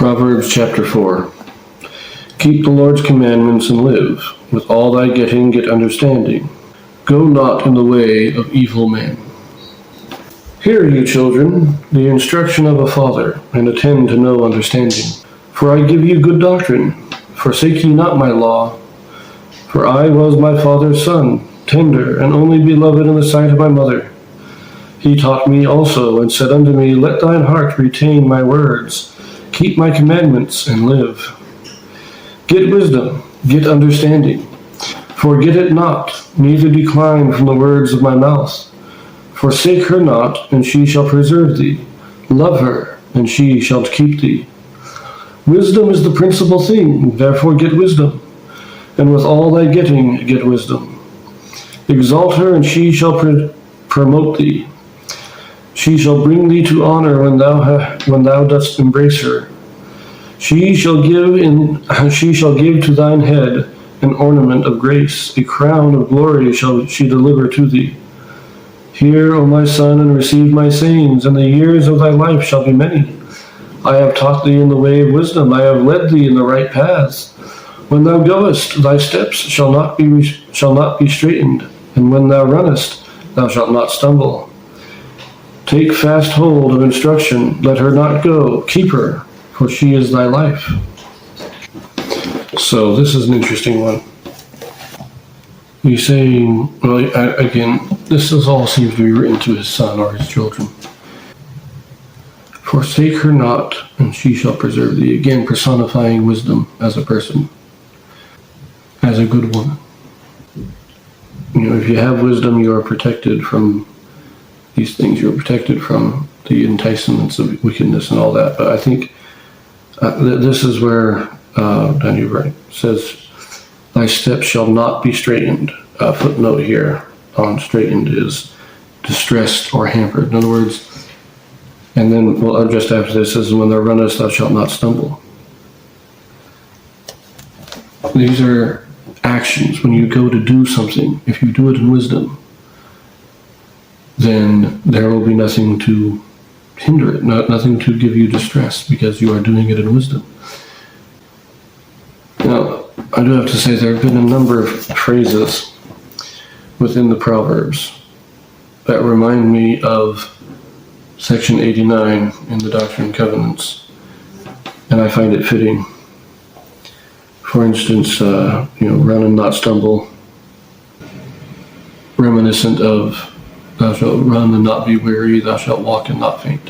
Proverbs chapter 4. Keep the Lord's commandments and live. With all thy getting, get understanding. Go not in the way of evil men. Hear, you children, the instruction of a father, and attend to know understanding. For I give you good doctrine. Forsake ye not my law. For I was my father's son, tender and only beloved in the sight of my mother. He taught me also, and said unto me, Let thine heart retain my words. Keep my commandments and live. Get wisdom, get understanding. Forget it not, neither decline from the words of my mouth. Forsake her not, and she shall preserve thee. Love her, and she shall keep thee. Wisdom is the principal thing, therefore get wisdom. And with all thy getting, get wisdom. Exalt her, and she shall promote thee. She shall bring thee to honor when thou dost embrace her. She shall give to thine head an ornament of grace, a crown of glory shall she deliver to thee. Hear, O my son, and receive my sayings, and the years of thy life shall be many. I have taught thee in the way of wisdom, I have led thee in the right paths. When thou goest, thy steps shall not be straitened, and when thou runnest, thou shalt not stumble. Take fast hold of instruction, let her not go, keep her, for she is thy life. So this is an interesting one. He's saying, well, again, this all seems to be written to his son or his children. Forsake her not, and she shall preserve thee. Again, personifying wisdom as a person, as a good woman. If you have wisdom, you are protected from these things. You're protected from the enticements of wickedness and all that. But I think this is where Daniel Wright says, thy steps shall not be straightened. Footnote here on straightened is distressed or hampered. In other words, and then just after this says, when thou runnest, thou shalt not stumble. These are actions. When you go to do something, if you do it in wisdom, then there will be nothing to hinder it, nothing to give you distress, because you are doing it in wisdom. Now, I do have to say there have been a number of phrases within the Proverbs that remind me of section 89 in the Doctrine and Covenants, and I find it fitting. For instance, run and not stumble, reminiscent of thou shalt run and not be weary, thou shalt walk and not faint,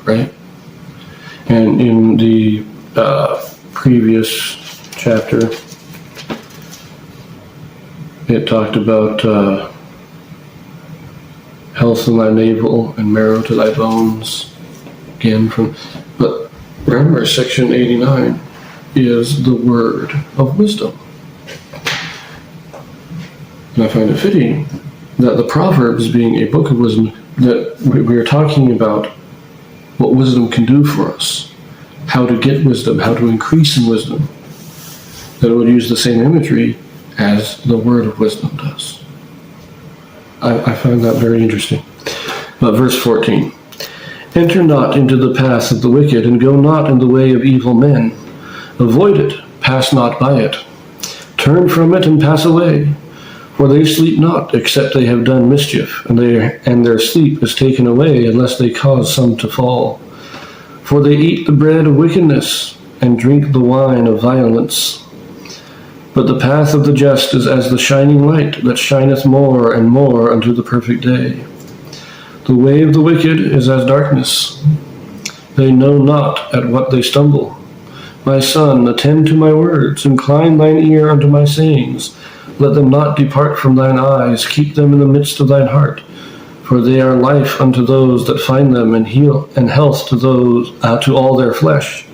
right? And in the previous chapter, it talked about health in thy navel and marrow to thy bones. But remember, section 89 is the word of wisdom. And I find it fitting that the Proverbs, being a book of wisdom, that we are talking about what wisdom can do for us, how to get wisdom, how to increase in wisdom, that it would use the same imagery as the word of wisdom does. I find that very interesting. But verse 14, enter not into the path of the wicked, and go not in the way of evil men. Avoid it, pass not by it. Turn from it and pass away. For they sleep not, except they have done mischief, and their sleep is taken away, unless they cause some to fall. For they eat the bread of wickedness, and drink the wine of violence. But the path of the just is as the shining light, that shineth more and more unto the perfect day. The way of the wicked is as darkness. They know not at what they stumble. My son, attend to my words, incline thine ear unto my sayings. Let them not depart from thine eyes, keep them in the midst of thine heart. For they are life unto those that find them, and health to all their flesh.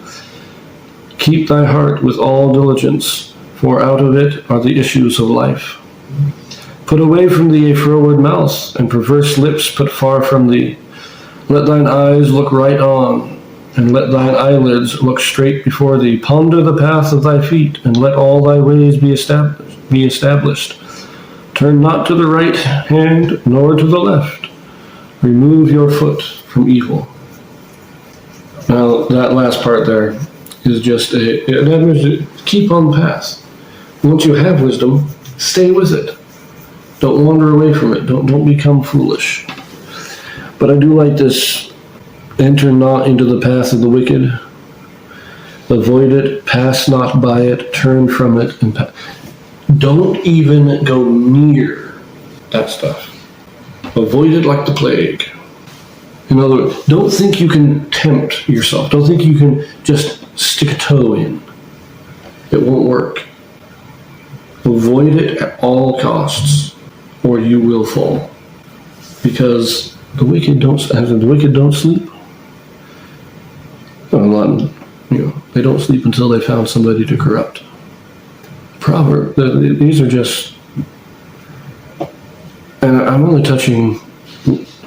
Keep thy heart with all diligence, for out of it are the issues of life. Put away from thee a froward mouth, and perverse lips put far from thee. Let thine eyes look right on, and let thine eyelids look straight before thee. Ponder the path of thy feet, and let all thy ways be established. Turn not to the right hand, nor to the left. Remove your foot from evil. Now, that last part there is just an admonition. Keep on the path. Once you have wisdom, stay with it. Don't wander away from it. Don't become foolish. But I do like this: enter not into the path of the wicked. Avoid it, pass not by it, turn from it, and don't even go near that stuff. Avoid it like the plague. In other words, don't think you can tempt yourself. Don't think you can just stick a toe in. It won't work. Avoid it at all costs, or you will fall. Because the wicked don't sleep. They don't sleep until they found somebody to corrupt. These are just, and I'm only touching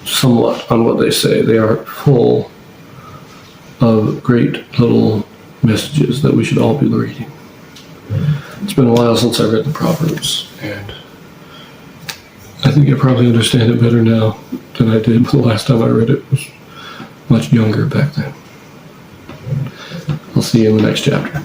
somewhat on what they say. They are full of great little messages that we should all be reading. It's been a while since I read the Proverbs, and I think I probably understand it better now than I did the last time I read it. Was much younger back then. I'll see you in the next chapter.